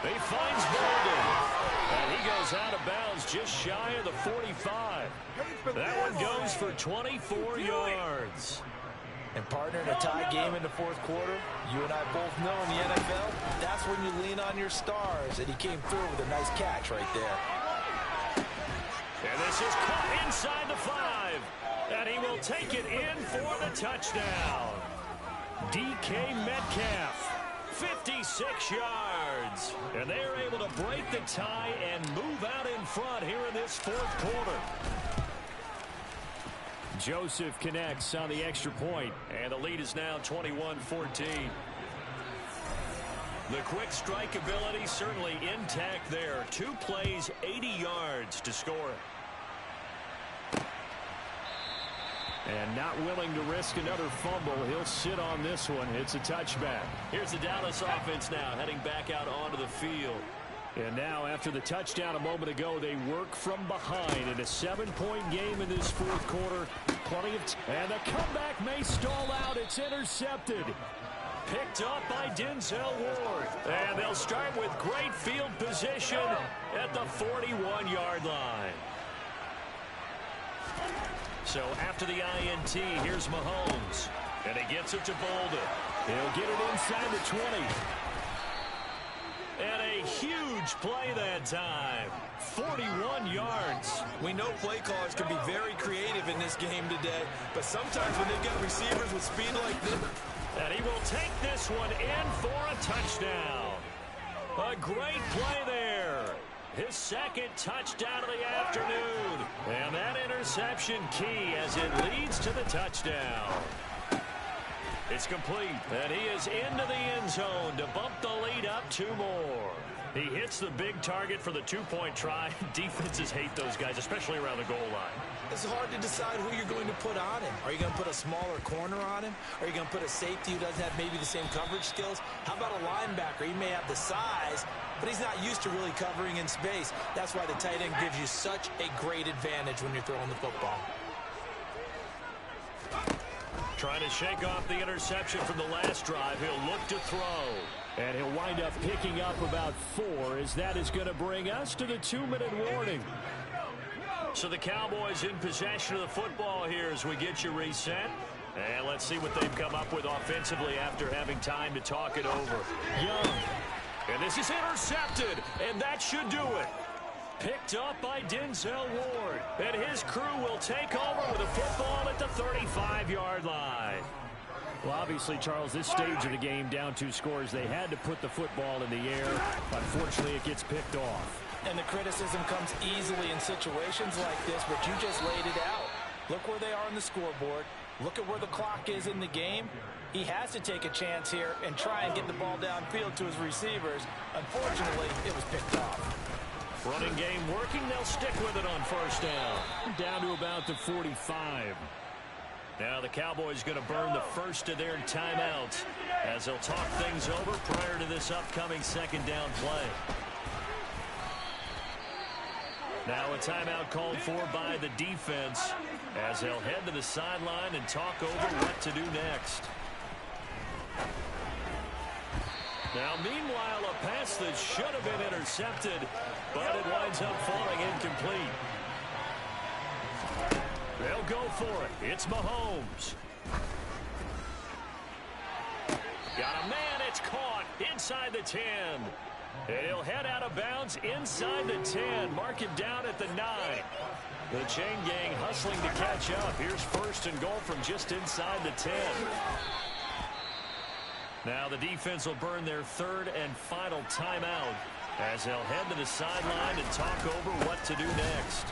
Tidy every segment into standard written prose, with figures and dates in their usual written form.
He finds Bolden. And he goes out of bounds just shy of the 45. That one goes for 24 yards. And partner, in a tie game in the fourth quarter, you and I both know in the NFL, that's when you lean on your stars. And he came through with a nice catch right there. And this is caught inside the 5. And he will take it in for the touchdown. DK Metcalf. 56 yards. And they are able to break the tie and move out in front here in this fourth quarter. Joseph connects on the extra point, and the lead is now 21-14. The quick strike ability certainly intact there. 2 plays, 80 yards to score. And not willing to risk another fumble. He'll sit on this one. It's a touchback. Here's the Dallas offense now heading back out onto the field. And now after the touchdown a moment ago, they work from behind in a 7-point game in this fourth quarter. Plenty of and the comeback may stall out. It's intercepted. Picked up by Denzel Ward. And they'll start with great field position at the 41-yard line. So after the INT, here's Mahomes. And he gets it to Bolden. He'll get it inside the 20. And a huge play that time. 41 yards. We know play callers can be very creative in this game today, but sometimes when they've got receivers with speed like this. And he will take this one in for a touchdown. A great play there. His second touchdown of the afternoon. And that interception key as it leads to the touchdown. It's complete, and he is into the end zone to bump the lead up 2 more. He hits the big target for the 2-point try. Defenses hate those guys, especially around the goal line. It's hard to decide who you're going to put on him. Are you going to put a smaller corner on him? Are you going to put a safety who doesn't have maybe the same coverage skills? How about a linebacker? He may have the size, but he's not used to really covering in space. That's why the tight end gives you such a great advantage when you're throwing the football. Trying to shake off the interception from the last drive. He'll look to throw. And he'll wind up picking up about 4, as that is going to bring us to the 2-minute warning. So the Cowboys in possession of the football here as we get you reset. And let's see what they've come up with offensively after having time to talk it over. Young. And this is intercepted. And that should do it. Picked up by Denzel Ward. And his crew will take over with a football at the 35-yard line. Well, obviously, Charles, this stage of the game, down 2 scores, they had to put the football in the air. Unfortunately, it gets picked off. And the criticism comes easily in situations like this, but you just laid it out. Look where they are on the scoreboard. Look at where the clock is in the game. He has to take a chance here and try and get the ball downfield to his receivers. Unfortunately, it was picked off. Running game working. They'll stick with it on first down. Down to about the 45. Now the Cowboys going to burn the first of their timeouts as they'll talk things over prior to this upcoming second down play. Now a timeout called for by the defense as they'll head to the sideline and talk over what to do next. Now, meanwhile, a pass that should have been intercepted, but it winds up falling incomplete. They'll go for it. It's Mahomes. Got a man. It's caught inside the 10. And he'll head out of bounds inside the 10. Mark him down at the 9. The chain gang hustling to catch up. Here's first and goal from just inside the 10. Now the defense will burn their third and final timeout as they'll head to the sideline and talk over what to do next.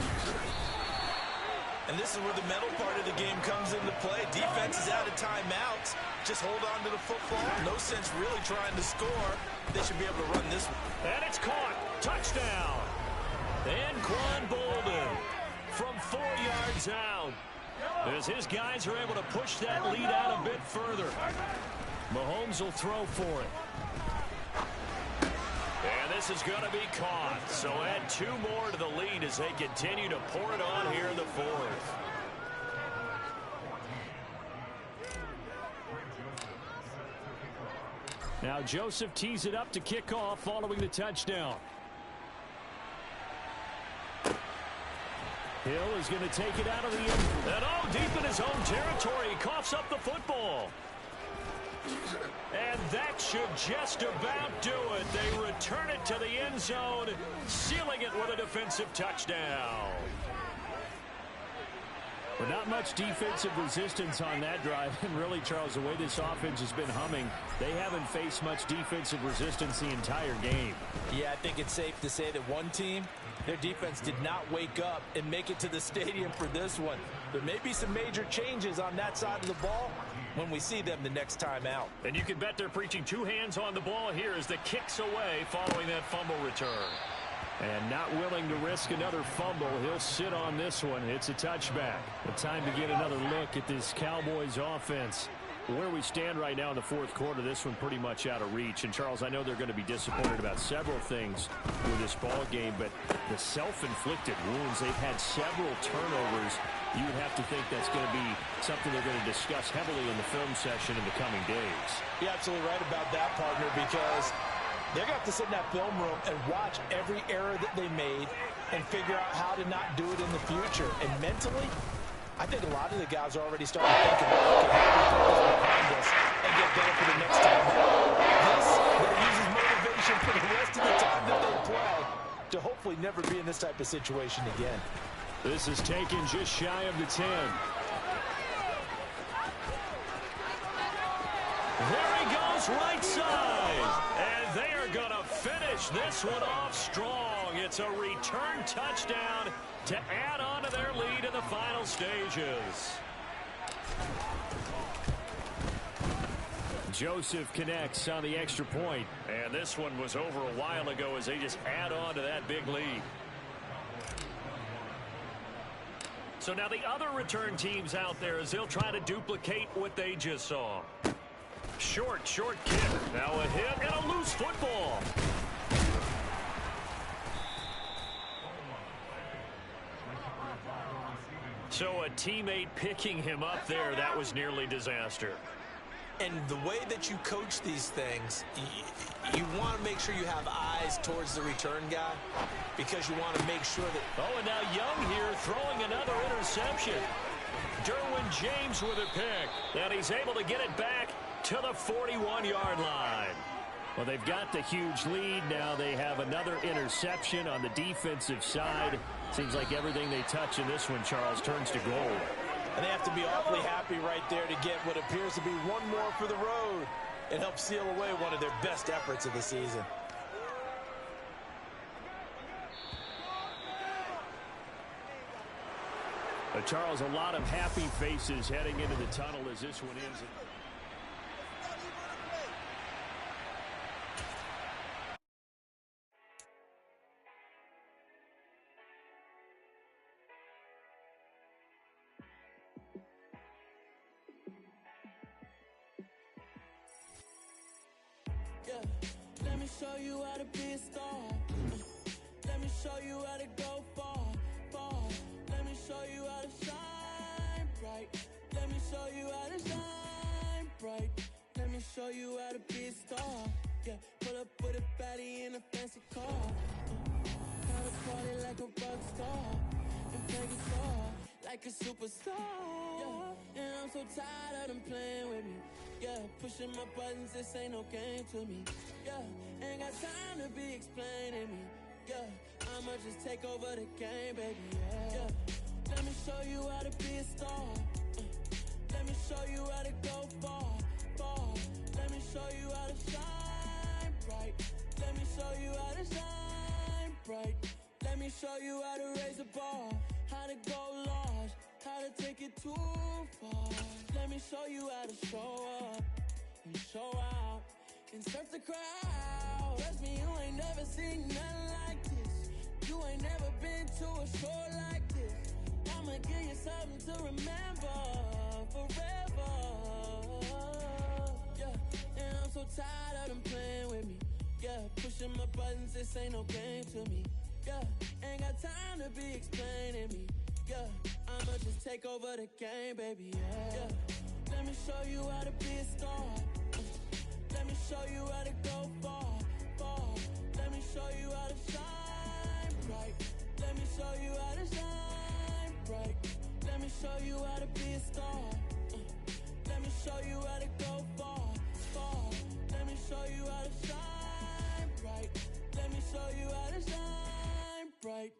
And this is where the mental part of the game comes into play. Defense is out of timeouts. Just hold on to the football. No sense really trying to score. They should be able to run this one. And it's caught. Touchdown. And Quan Bolden from 4 yards out as his guys are able to push that lead out a bit further. Mahomes will throw for it. And this is going to be caught. So add 2 more to the lead as they continue to pour it on here in the fourth. Now Joseph tees it up to kick off following the touchdown. Hill is going to take it out of the end. And deep in his own territory, he coughs up the football. And that should just about do it. They return it to the end zone, sealing it with a defensive touchdown. But not much defensive resistance on that drive. And really, Charles, the way this offense has been humming, they haven't faced much defensive resistance the entire game. Yeah, I think it's safe to say that one team, their defense did not wake up and make it to the stadium for this one. There may be some major changes on that side of the ball when we see them the next time out. And you can bet they're preaching two hands on the ball here as the kick's away following that fumble return. And not willing to risk another fumble, he'll sit on this one. It's a touchback. The time to get another look at this Cowboys offense. Where we stand right now in the fourth quarter, this one pretty much out of reach. And, Charles, I know they're going to be disappointed about several things with this ball game, but the self-inflicted wounds, they've had several turnovers. You would have to think that's going to be something they're going to discuss heavily in the film session in the coming days. You're absolutely right about that, partner, because they're going to have to sit in that film room and watch every error that they made and figure out how to not do it in the future. And mentally, I think a lot of the guys are already starting to think about, okay, how do we put this behind us and get better for the next time out? This that uses motivation for the rest of the time that they play to hopefully never be in this type of situation again. This is taken just shy of the 10. There he goes, right side. And they are going to finish this one off strong. It's a return touchdown to add on to their lead in the final stages. Joseph connects on the extra point. And this one was over a while ago as they just add on to that big lead. So now the other return teams out there as they'll try to duplicate what they just saw. Short kick. Now a hit and a loose football. So a teammate picking him up there, that was nearly disaster. And the way that you coach these things, you want to make sure you have eyes towards the return guy because you want to make sure that... Oh, and now Young here throwing another interception. Derwin James with a pick. And he's able to get it back to the 41-yard line. Well, they've got the huge lead. Now they have another interception on the defensive side. Seems like everything they touch in this one, Charles, turns to gold. And they have to be awfully happy right there to get what appears to be one more for the road and help seal away one of their best efforts of the season. Charles, a lot of happy faces heading into the tunnel as this one ends. Let me show you how to be a star. Let me show you how to go far. Let me show you how to shine bright. Let me show you how to shine bright. Let me show you how to be a star. Yeah, pull up with a baddie in a fancy car. Have a party like a rock star and play guitar like a superstar. Yeah, and I'm so tired of them playing with me. Yeah, pushing my buttons, this ain't no game to me. Yeah, ain't got time to be explaining me. Yeah, I'ma just take over the game, baby. Yeah, let me show you how to be a star. Let me show you how to go far. Let me show you how to shine bright. Let me show you how to shine bright. Let me show you how to raise the bar, how to go large, how to take it too far. Let me show you how to show up and show out and surf the crowd. Trust me, you ain't never seen nothing like this. You ain't never been to a show like this. I'ma give you something to remember forever. Yeah, and I'm so tired of them playing with me. Yeah, pushing my buttons, this ain't no game to me. Yeah, ain't got time to be explaining me. Yeah, I'ma just take over the game, baby. Yeah, let me show you how to be a star. Let me show you how to go far, far. Let me show you how to shine bright. Let me show you how to shine bright. Let me show you how to be a star. Let me show you how to go far, far. Let me show you how to shine bright. Let me show you how to shine bright.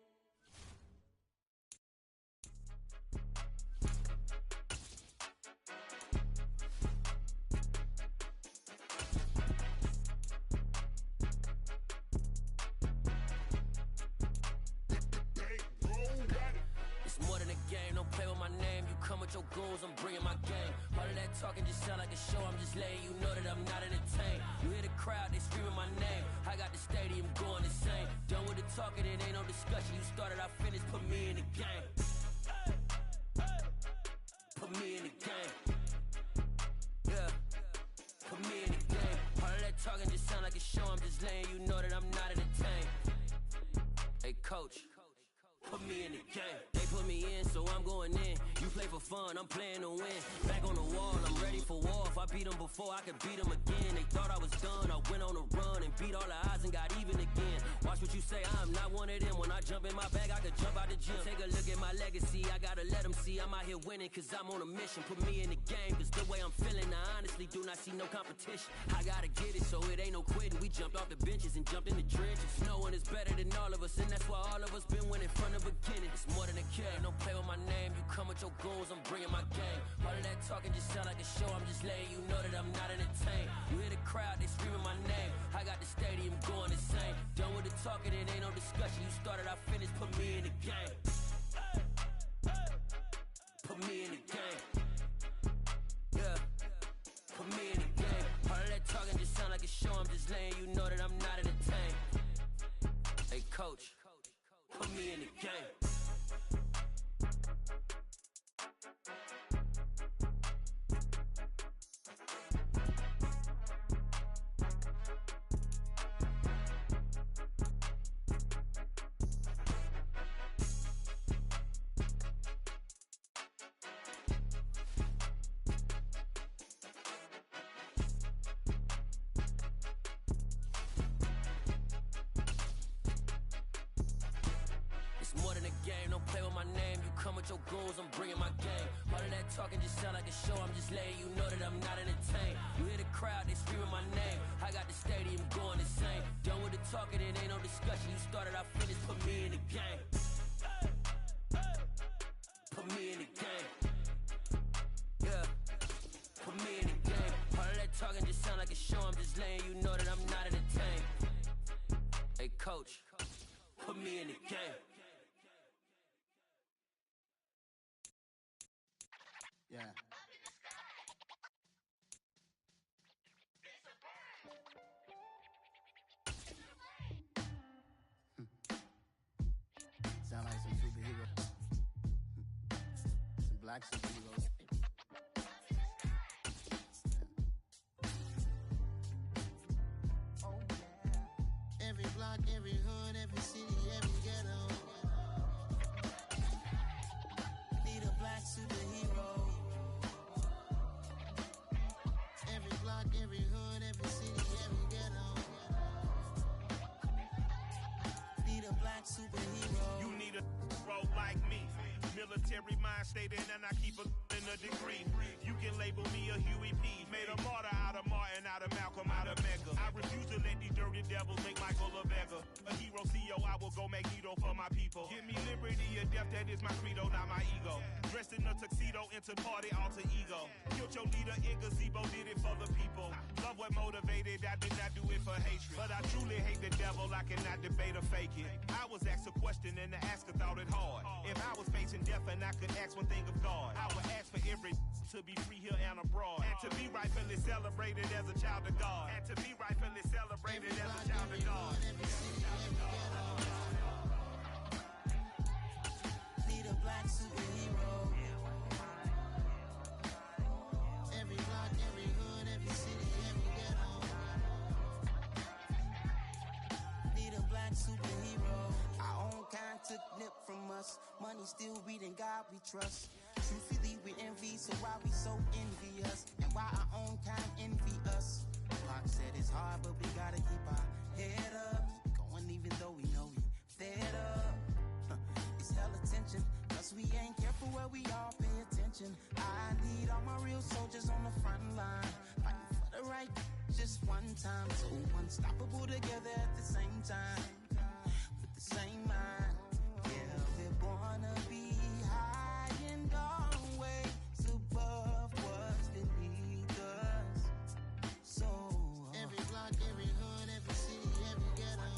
It's more than a game, don't play with my name. You come with your goons, I'm bringing my game. All of that talking just sound like a show, I'm just letting you know that I'm not entertained. You hear the crowd, they screaming my name. I got the stadium going insane. Done with the talking, it ain't no discussion. You started, I finished, put me in the game. Put me in the game. Yeah, put me in the game. All of that talking just sound like a show, I'm just letting you know that I'm not entertained. Hey coach, put me in the game. They put me in, so I'm going in. You play for fun, I'm playing to win. Back on the wall, I'm ready for war. If I beat them before, I could beat them again. They thought I was done, I went on a run and beat all the odds and got even again. Watch what you say, I'm not one of them. When I jump in my bag, I could jump out the gym. Take a look at my legacy, I gotta let them see I'm out here winning, cause I'm on a mission. Put me in the game, cause the way I'm feeling, I honestly do not see no competition. I gotta get it, so it ain't no quitting. We jumped off the benches and jumped in the trenches. No one is better than all of us, and that's why all of us been winning from the beginning. It's more than a game, don't play with my name. You come with your goons, I'm bringing my game. All of that talking just sound like a show, I'm just letting you know that I'm not entertained. You hear the crowd, they screaming my name. I got the stadium going insane. Done with the talking, it ain't no discussion. You started, I finished, put me in the game. Put me in the game. Yeah, put me in the game. All of that talking just sound like a show, I'm just letting you know that I'm not entertained. Hey coach, put me in the game. More than a game, don't play with my name. You come with your goons, I'm bringing my game. All of that talking just sound like a show, I'm just letting you know that I'm not entertained. You hear the crowd, they screaming my name. I got the stadium going insane. Done with the talking, it ain't no discussion. You started, I finished, put me in the game. Put me in the game. Yeah, put me in the game. All of that talking just sound like a show, I'm just letting you know that I'm not entertained. Hey coach, put me in the game. Yeah. Sound like some superheroes. Some black superheroes. Oh yeah. Every block, every hood, every city, every ghetto. Need a black superhero. Every block, every hood, every city, every ghetto. Need a black superhero. You need a role like me. Military mind stated, and I keep a in a degree. You can label me a Huey P. Made a martyr out of Martin, out of Malcolm, out of Mega. I refuse to let these dirty devils make Michael a beggar. A hero CEO, I will go Magneto for my people. Give me liberty or death, that is my credo, not my ego. Dressed in a tuxedo, into party, alter ego. Killed your leader in gazebo, did it for the people. Love what motivated, I did not do it for hatred. But I truly hate the devil, I cannot debate or fake it. I was asked a question and the asker thought it hard. If I was facing death and I could ask one thing of God, I would ask for every to be free here and abroad. And to be rightfully celebrated as a child of God. And to be rightfully celebrated as a child of God. Need a black superhero. Every block, every hood, every city, every ghetto. Need a black superhero. Our own kind took nip from us. Money still reading God we trust. Truthfully we envy, so why we so envious? And why our own kind envy us? Pac said it's hard, but we gotta keep our head up. Going even though we know we fed up. It's hella tension, cause we ain't careful where we all pay attention. I need all my real soldiers on the front line, fighting for the right just one time. So unstoppable together at the same time, with the same mind. Yeah, we're born to be high and always above what's beneath us. So every block, every hood, every city, every ghetto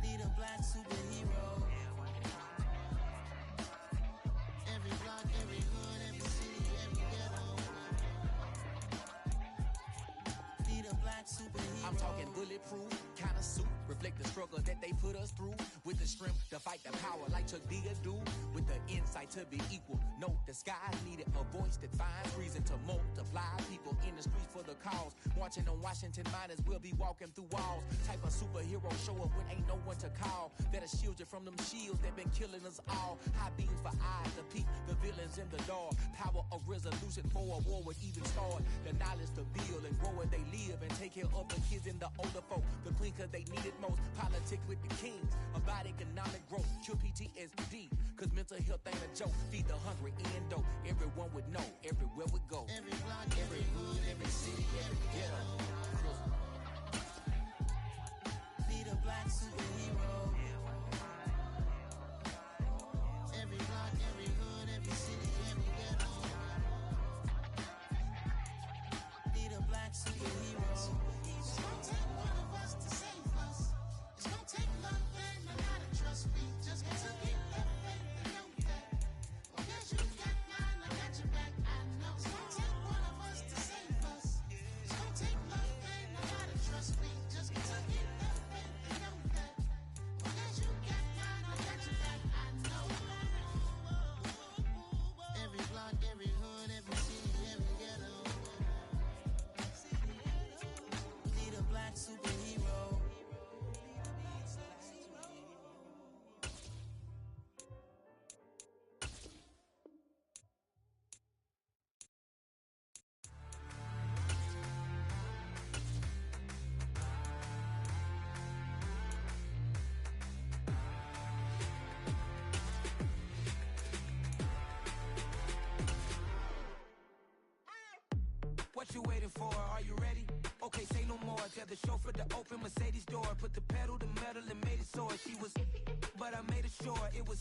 need a black superhero. Every block, every hood, every city, every ghetto need a black superhero. I'm talking bulletproof kind of suit, reflect the struggle that they put us through, with the strength to fight the power like Chuck D do, with the insight to be equal. No, the skies needed a voice that finds reason to multiply. People in the streets for the cause, marching on Washington miners will be walking through walls. Type of superhero show up when ain't no one to call, that'll shield you from them shields that been killing us all. High beams for eyes to peep the villains in the dark. Power of resolution for a war would even start. The knowledge to build and grow where they live and take care of the kids and the older folk. The clean cause they need it most. Politics with the kings about economic growth. Cure PTSD cause mental health ain't a joke. Feed the hungry and dope. Everyone would know everywhere we go. Every block, every hood, every city, every ghetto need a black superhero. Every block, every hood, every city, every ghetto need a black superhero. It's gonna take one of us to save us. It's gonna take love and a lot of trust. We just got to keep that faith and know that. Oh, yes, you got mine, I got your back. I know it's gonna take one of us to save us. It's gonna take love and a lot of trust. We just got to keep that faith and know that. Oh, yes, you got mine, I got your back. I know. Every block, every hood, every city, every ghetto need a black superhero. What you waiting for? Are you ready? Okay, say no more. Tell the chauffeur to open Mercedes door. Put the pedal to metal and made it soar. She was, but I made it sure it was.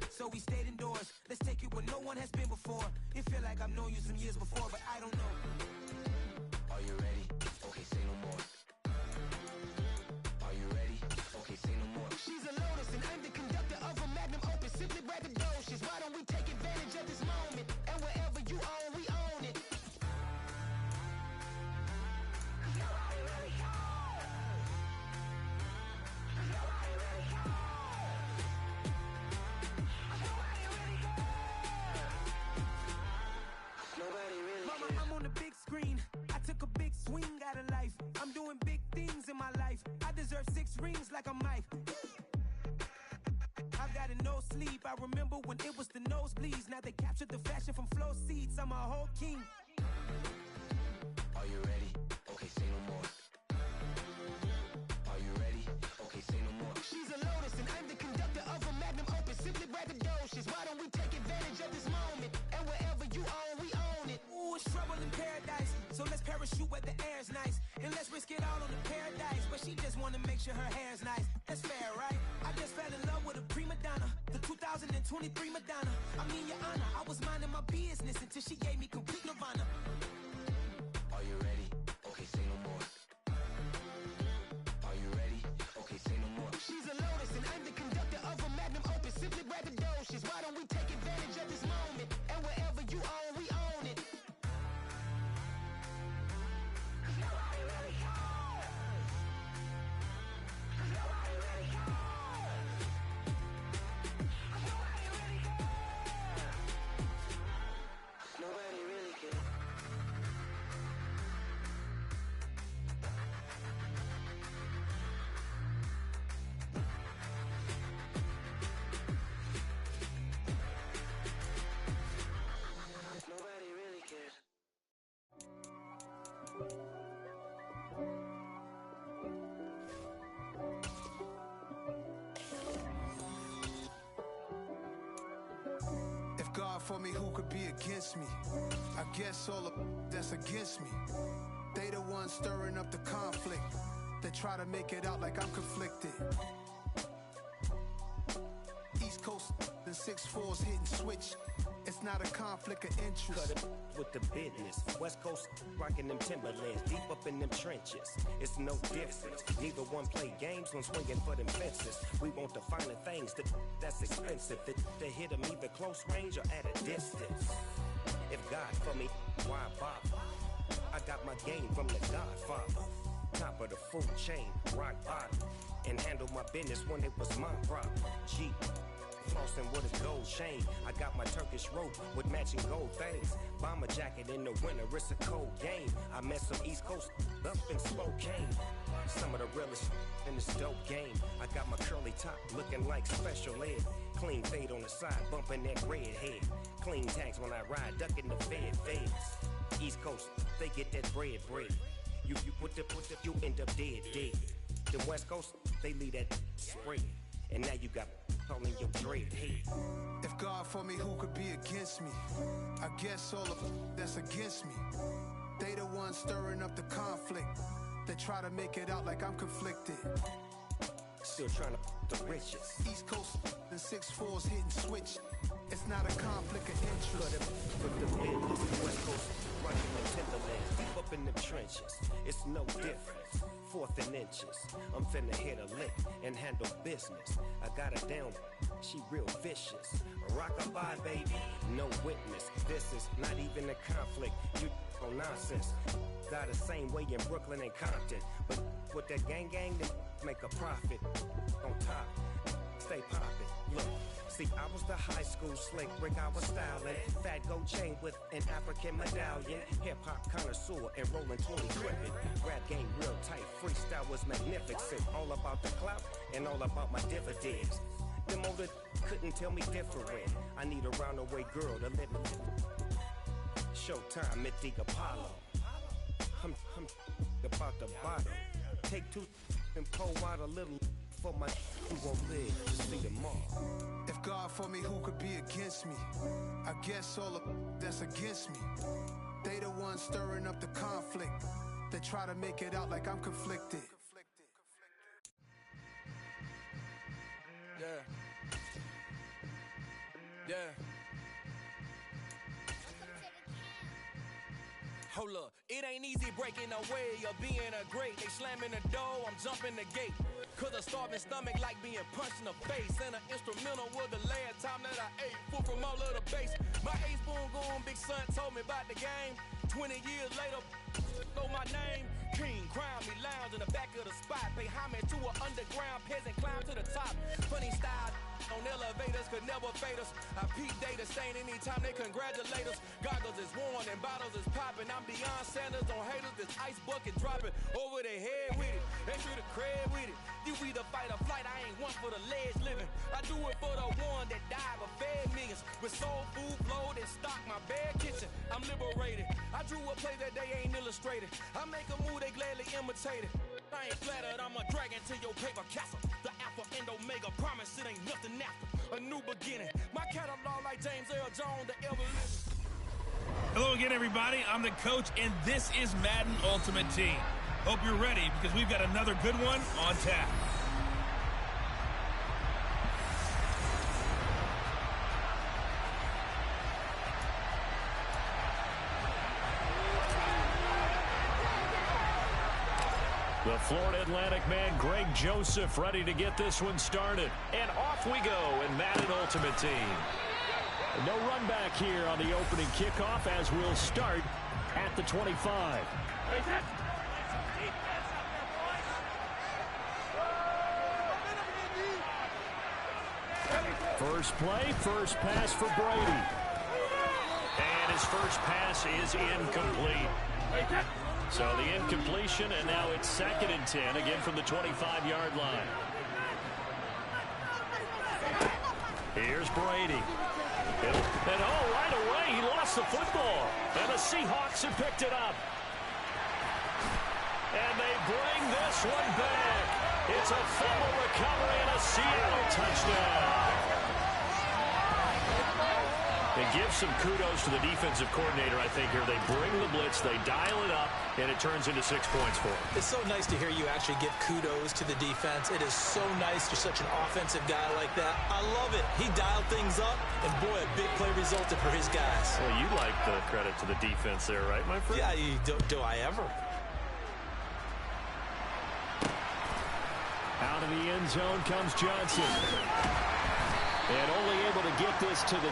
So we stayed indoors. Let's take it where no one has been before. It feel like I've known you some years before, but I don't know. Are you ready? Okay, say no more. Are you ready? Okay, say no more. She's a Lotus and I'm the conductor of a Magnum Opus. Simply braggadocious. Why don't we take advantage of this moment? And wherever you own, we own it. Mama, I'm on the big screen. I took a big swing out of life. I'm doing big things in my life. I deserve 6 rings like I'm Mike. I've got a no sleep. I remember when it was the nosebleeds. Now they captured the fashion from flow seats. I'm a whole king. Are you ready? Okay, say no more. Are you ready? Okay, say no more. She's a Lotus and I'm the conductor of a Magnum Opus. Simply braggadocious. Why don't we take advantage of this moment? And wherever you own, we own it. Ooh, it's trouble in paradise. So let's parachute where the air's nice. And let's risk it all on the paradise. But she just wanna make sure her hair's nice. That's fair, right? I just fell in love with a prima donna. The 2023 Madonna. I mean, your honor, I was minding my business until she gave me complete nirvana. Are you ready? Okay, say no more. Are you ready? Okay, say no more. She's a Lotus and I'm the conductor of a Magnum Opus. Simply braggadocious. Why don't we take advantage of this moment? And wherever you own, we own it. Nobody really cares. Nobody really cares. Nobody really cares. Nobody really cares. for me, who could be against me? I guess all of that's against me. They the ones stirring up the conflict. They try to make it out like I'm conflicted. East Coast, the 6'4's hitting switch. It's not a conflict of interest. Cut it with the business. West Coast rocking them Timberlands, deep up in them trenches. It's no difference. Neither one play games when swinging for them fences. We want the finer things that's expensive. That hit them either close range or at a distance. If God for me, why bother? I got my game from the Godfather. Top of the food chain, rock bottom. And handle my business when it was my problem. G. Flossing with a gold chain. I got my Turkish rope with matching gold things. Bomber jacket in the winter, it's a cold game. I met some East Coast up in Spokane. Some of the realest in this dope game. I got my curly top looking like special ed. Clean fade on the side, bumping that red head. Clean tags when I ride, ducking the feds. East Coast, they get that bread. You end up dead. The West Coast, they leave that spread. And now you got calling your dread head. If God for me, who could be against me? I guess all of that's against me. They the ones stirring up the conflict. They try to make it out like I'm conflicted. Still trying to the riches. East Coast, the 6'4's hitting switch. It's not a conflict of interest. Cut it with the business. West Coast rocking the Timberlands, deep up in them trenches. It's no difference. Fourth and inches. I'm finna hit a lick and handle business. I got her down, she real vicious. Rock-a-bye, baby, no witness. This is not even a conflict. You on nonsense. Got the same way in Brooklyn and Compton. But with that gang, they make a profit. On top, stay poppin'. Look. See, I was the high school slick Rick, I was styling. Fat gold chain with an African medallion. Hip-hop connoisseur and rolling 20 crippin'. Rap game real tight, freestyle was magnificent. All about the clout and all about my dividends. Them older couldn't tell me different. I need a roundaway girl to live with. Showtime, Mythic Apollo. I'm about the bottom. Take two and pour out a little for my who won't live to see tomorrow. If God for me, who could be against me? I guess all of that's against me. They the ones stirring up the conflict. They try to make it out like I'm conflicted. Yeah. Hold up, it ain't easy breaking away or being a great. They slamming the door, I'm jumping the gate. Cause a starving stomach like being punched in the face. And an instrumental was the last time that I ate food from all of the base. My ace boom goon, big son told me about the game. 20 years later, know my name. King, crown me, lounge in the back of the spot. Pay homage to an underground peasant, climb to the top. Funny style on elevators could never fade us. I peep data stain anytime they congratulate us. Goggles is worn and bottles is popping. I'm beyond Sanders on haters. This ice bucket dropping over their head with it. Extra the cred with it. You either fight or flight. I ain't one for the ledge living. I do it for the one that died but fed millions. With soul food flowed and stock my bad kitchen. I'm liberated. I drew a play that they ain't illustrated. I make a move they gladly imitated. I ain't flattered, I'm a dragon to your paper castle. The Alpha and Omega promise it ain't nothing after. A new beginning. My catalog like James Earl Jones, the evolution. Hello again, everybody. I'm the coach, and this is Madden Ultimate Team. Hope you're ready because we've got another good one on tap. The Florida Atlantic man, Greg Joseph, ready to get this one started. And off we go in Madden Ultimate Team. No run back here on the opening kickoff as we'll start at the 25. First play, first pass for Brady. And his first pass is incomplete. So the incompletion, and now it's 2nd and 10, again from the 25-yard line. Here's Brady. And oh, right away, he lost the football. And the Seahawks have picked it up. And they bring this one back. It's a fumble recovery and a Seattle touchdown. And give some kudos to the defensive coordinator, I think, here. They bring the blitz, they dial it up, and it turns into 6 points for them. It's so nice to hear you actually give kudos to the defense. It is so nice you're such an offensive guy like that. I love it. He dialed things up, and boy, a big play resulted for his guys. Well, you like the credit to the defense there, right, my friend? Yeah, do I ever? Out of the end zone comes Johnson. And only able to get this to the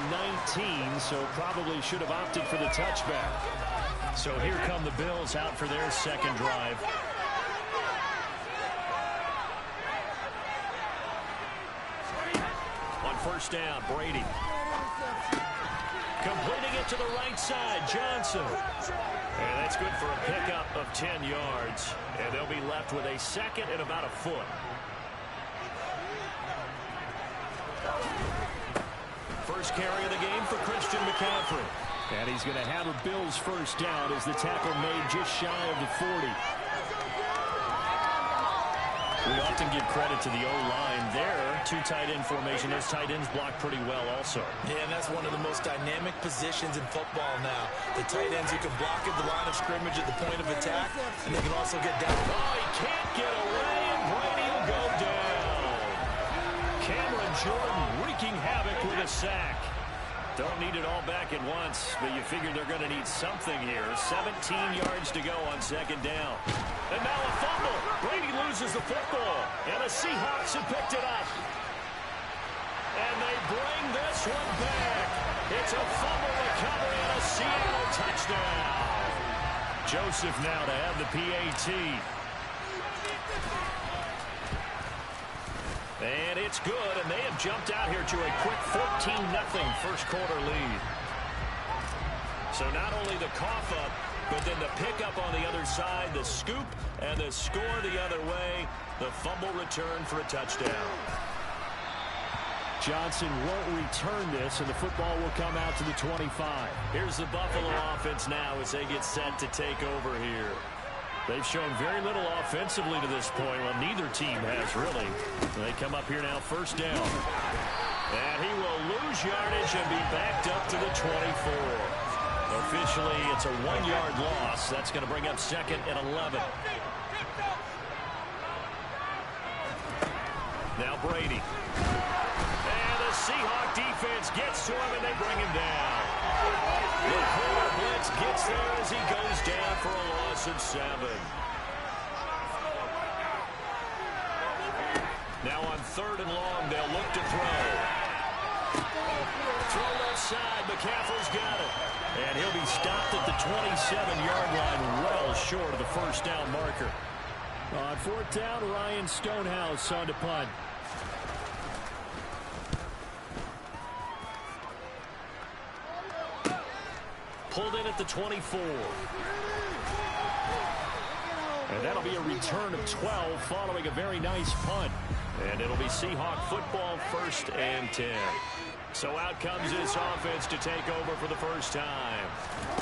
19, so probably should have opted for the touchback. So here come the Bills out for their second drive. On first down, Brady. Completing it to the right side, Johnson. And that's good for a pickup of 10 yards. And they'll be left with a second and about a foot. First carry of the game for Christian McCaffrey. And he's going to have a Bills first down as the tackle made just shy of the 40. We often give credit to the O-line there. Two tight end formation. Those tight ends block pretty well also. Yeah, and that's one of the most dynamic positions in football now. The tight ends who can block at the line of scrimmage at the point of attack, and they can also get down. Oh, he can't get away, and Brady will go down. Cameron Jordan wreaking havoc with a sack. Don't need it all back at once, but you figure they're going to need something here. 17 yards to go on second down. And now a fumble. Brady loses the football, and the Seahawks have picked it up. And they bring this one back. It's a fumble recovery and a Seattle touchdown. Joseph now to have the PAT. And it's good, and they have jumped out here to a quick 14-0 first quarter lead. So not only the cough up, but then the pickup on the other side, the scoop, and the score the other way, the fumble return for a touchdown. Johnson won't return this, and the football will come out to the 25. Here's the Buffalo offense now as they get set to take over here. They've shown very little offensively to this point. Well, neither team has, really. They come up here now first down. And he will lose yardage and be backed up to the 24. Officially, it's a 1-yard loss. That's going to bring up second and 11. Now Brady. And the Seahawk defense gets to him, and they bring him down. The corner blitz gets there as he goes down for a loss of 7. Now on third and long, they'll look to throw. Throw left side, McCaffrey's got it. And he'll be stopped at the 27-yard line, well short of the first down marker. On fourth down, Ryan Stonehouse on to punt. Pulled in at the 24. And that'll be a return of 12 following a very nice punt. And it'll be Seahawk football, first and 10. So out comes this offense to take over for the first time.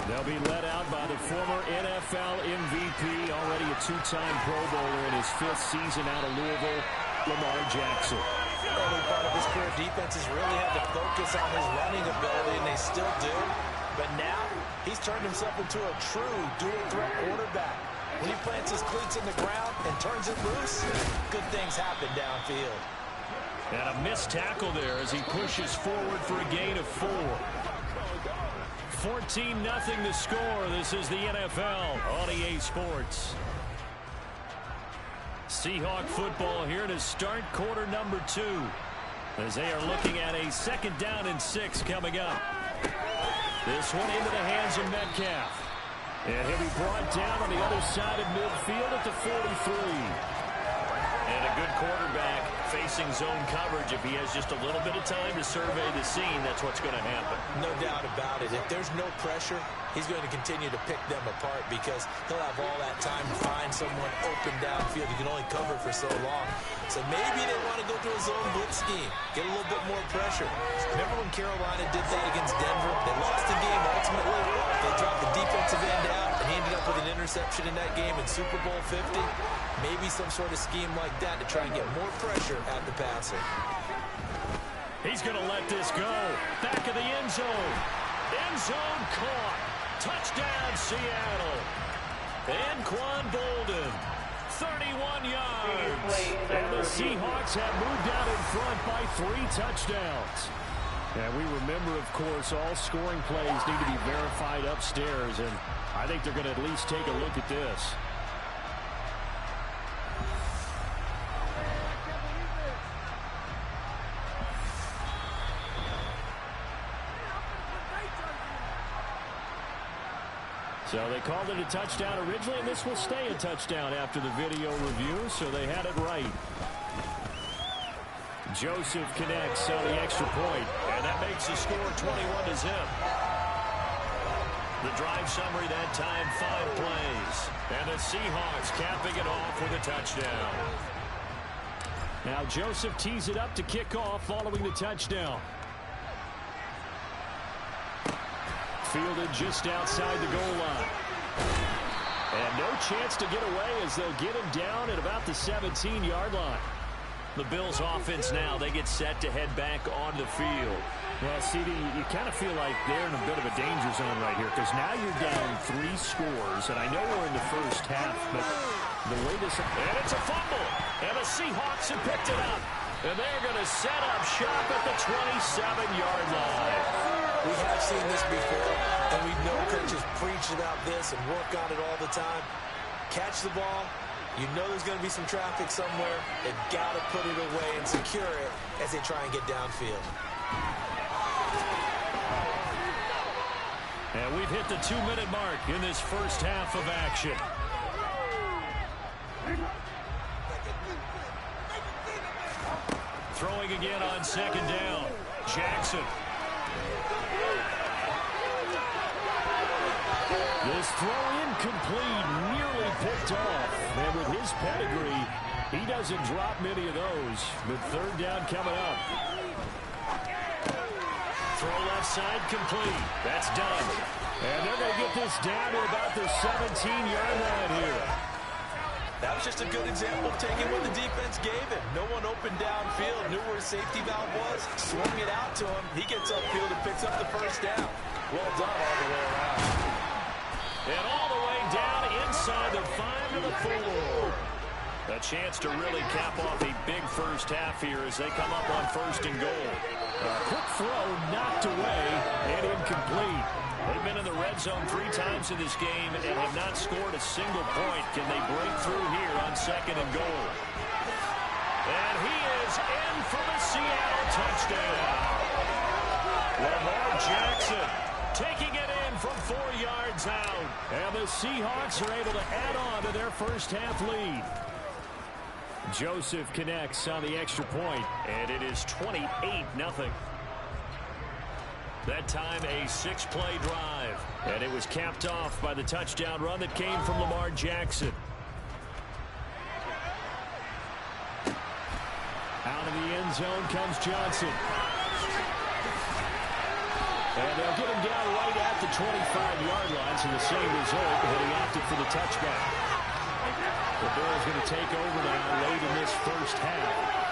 They'll be led out by the former NFL MVP, already a two-time Pro Bowler in his 5th season out of Louisville, Lamar Jackson. Early part of his career, defenses really had to focus on his running ability, and they still do. But now, he's turned himself into a true dual-threat quarterback. When he plants his cleats in the ground and turns it loose, good things happen downfield. And a missed tackle there as he pushes forward for a gain of 4. 14-0 the score. This is the NFL on EA Sports. Seahawk football here to start quarter number 2. As they are looking at a second down and 6 coming up. This one into the hands of Metcalf. And he'll be brought down on the other side of midfield at the 43. And a good quarterback facing zone coverage. If he has just a little bit of time to survey the scene, that's what's going to happen. No doubt about it. If there's no pressure, he's going to continue to pick them apart because he'll have all that time to find someone open downfield. He can only cover for so long. So maybe they want to go to a zone blitz scheme, get a little bit more pressure. Remember when Carolina did that against Denver? They lost the game ultimately. They dropped the defensive end out, and he ended up with an interception in that game in Super Bowl 50. Maybe some sort of scheme like that to try and get more pressure at the passer. He's going to let this go. Back of the end zone. End zone caught. Touchdown, Seattle. Anquan Bolden, 31 yards. And the Seahawks have moved out in front by 3 touchdowns. And we remember, of course, all scoring plays need to be verified upstairs. And I think they're going to at least take a look at this. So they called it a touchdown originally, and this will stay a touchdown after the video review, so they had it right. Joseph connects on the extra point, and that makes the score 21-0. The drive summary that time, 5 plays. And the Seahawks capping it off with a touchdown. Now Joseph tees it up to kick off following the touchdown. Fielded just outside the goal line. And no chance to get away as they'll get him down at about the 17-yard line. The Bills offense now, they get set to head back on the field. Well, CD, you kind of feel like they're in a bit of a danger zone right here because now you're down 3 scores, and I know we're in the first half, but the way this... And it's a fumble, and the Seahawks have picked it up, and they're going to set up shop at the 27-yard line. We have seen this before, and we know coaches preach about this and work on it all the time. Catch the ball. You know there's going to be some traffic somewhere. They've got to put it away and secure it as they try and get downfield. And we've hit the 2-minute mark in this first half of action. Throwing again on second down. Jackson. This throw incomplete, nearly picked off. And with his pedigree, he doesn't drop many of those. But third down coming up. Throw left side complete. That's done. And they're going to get this down to about the 17-yard line here. That was just a good example of taking what the defense gave him. No one opened downfield, knew where his safety valve was, swung it out to him. He gets upfield and picks up the first down. Well done all the way around. And all the way down inside the 5 to the 4. A chance to really cap off a big first half here as they come up on 1st and goal. A quick throw knocked away and incomplete. They've been in the red zone 3 times in this game and have not scored a single point. Can they break through here on 2nd and goal? And he is in for the Seattle touchdown. Lamar Jackson taking it in from 4 yards out. And the Seahawks are able to add on to their first half lead. Joseph connects on the extra point, and it is 28-0. That time a 6-play drive, and it was capped off by the touchdown run that came from Lamar Jackson. Out of the end zone comes Johnson. And they'll get him down right at the 25-yard line, so the same result, but he opted for the touchback. The Bills going to take over now late in this first half.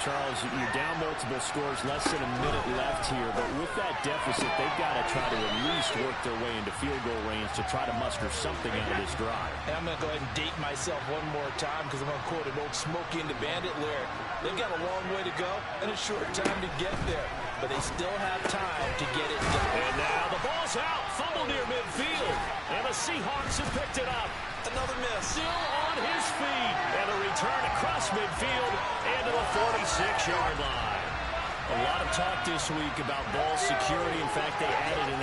Charles, you're down multiple scores, less than a minute left here, but with that deficit, they've got to try to at least work their way into field goal range to try to muster something out of this drive. And I'm going to go ahead and date myself one more time because I'm going to quote an old Smokey and the Bandit lyric. They've got a long way to go and a short time to get there, but they still have time to get it done. And now the ball's out, fumble near midfield, and the Seahawks have picked it up. Another miss. Still on his feet. And a return across midfield into the 46-yard line. A lot of talk this week about ball security. In fact, they added an